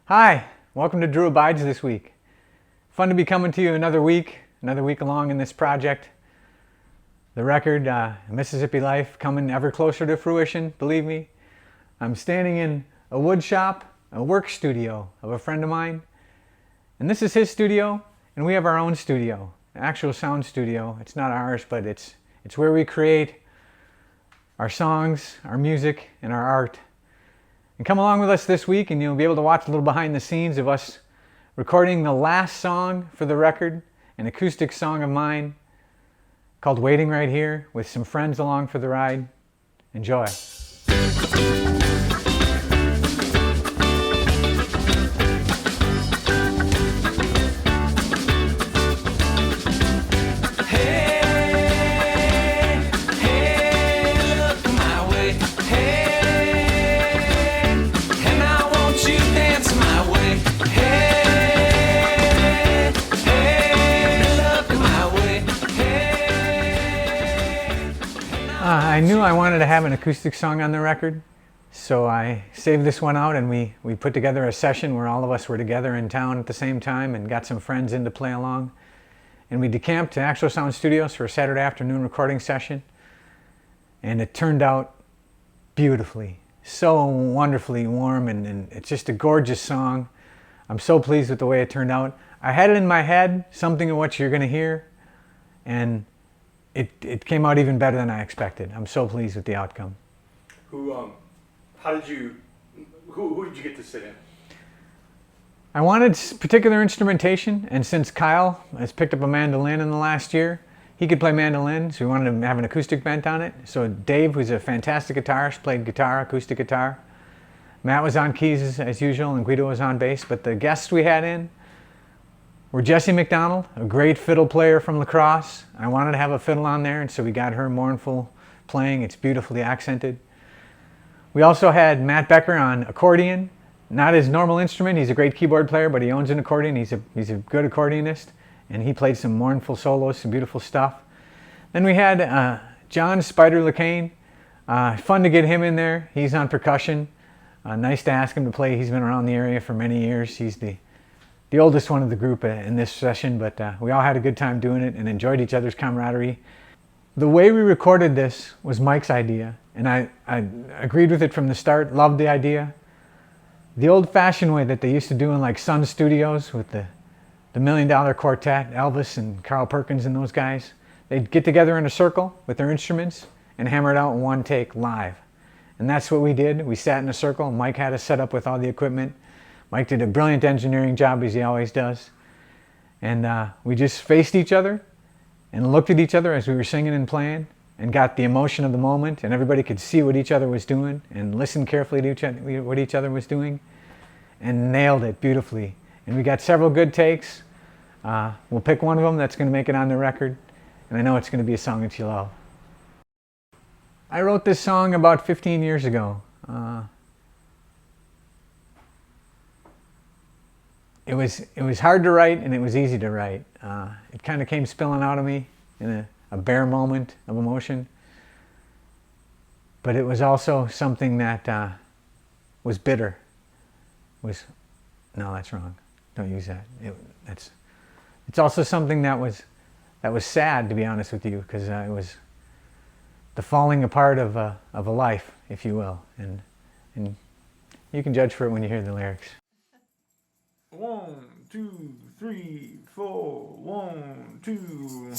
Hi, welcome to Drew Abides this week. Fun to be coming to you another week along in this project. The record, Mississippi Life, coming ever closer to fruition, believe me. I'm standing in a wood shop, a work studio of a friend of mine. And this is his studio, and we have our own studio, an actual sound studio. It's not ours, but it's where we create our songs, our music, and our art. And come along with us this week and you'll be able to watch a little behind the scenes of us recording the last song for the record, an acoustic song of mine called Waiting Right Here, with some friends along for the ride. Enjoy. I knew I wanted to have an acoustic song on the record, so I saved this one out and we put together a session where all of us were together in town at the same time and got some friends in to play along. And we decamped to Actual Sound Studios for a Saturday afternoon recording session, and it turned out beautifully, so wonderfully warm, and it's just a gorgeous song. I'm so pleased with the way it turned out. I had it in my head, something of what you're going to hear, and it came out even better than I expected. I'm so pleased with the outcome. Who did you get to sit in? I wanted particular instrumentation, and since Kyle has picked up a mandolin in the last year, he could play mandolin, so we wanted to have an acoustic bent on it. So Dave, who's a fantastic guitarist, played guitar, acoustic guitar. Matt was on keys as usual, and Guido was on bass, but the guests we had in were Jessie McDonald, a great fiddle player from La Crosse. I wanted to have a fiddle on there, and so we got her mournful playing. It's beautifully accented. We also had Matt Becker on accordion, not his normal instrument. He's a great keyboard player, but he owns an accordion. He's a good accordionist, and he played some mournful solos, some beautiful stuff. Then we had John Spider LeCain. Fun to get him in there. He's on percussion. Nice to ask him to play. He's been around the area for many years. He's the oldest one of the group in this session, but we all had a good time doing it and enjoyed each other's camaraderie. The way we recorded this was Mike's idea, and I agreed with it from the start, loved the idea. The old-fashioned way that they used to do in like Sun Studios with the $1 Million Quartet, Elvis and Carl Perkins and those guys. They'd get together in a circle with their instruments and hammer it out in one take live. And that's what we did. We sat in a circle. Mike had us set up with all the equipment. Mike did a brilliant engineering job, as he always does. And we just faced each other and looked at each other as we were singing and playing and got the emotion of the moment, and everybody could see what each other was doing and listen carefully to what each other was doing, and nailed it beautifully. And we got several good takes. We'll pick one of them that's going to make it on the record, and I know it's going to be a song that you love. I wrote this song about 15 years ago. It was hard to write and it was easy to write. It kind of came spilling out of me in a bare moment of emotion. But it was also something that was bitter. No, that's wrong. Don't use that. It's also something that was sad, to be honest with you, because it was the falling apart of a life, if you will. And you can judge for it when you hear the lyrics. 1, 2, 3, 4, 1, 2.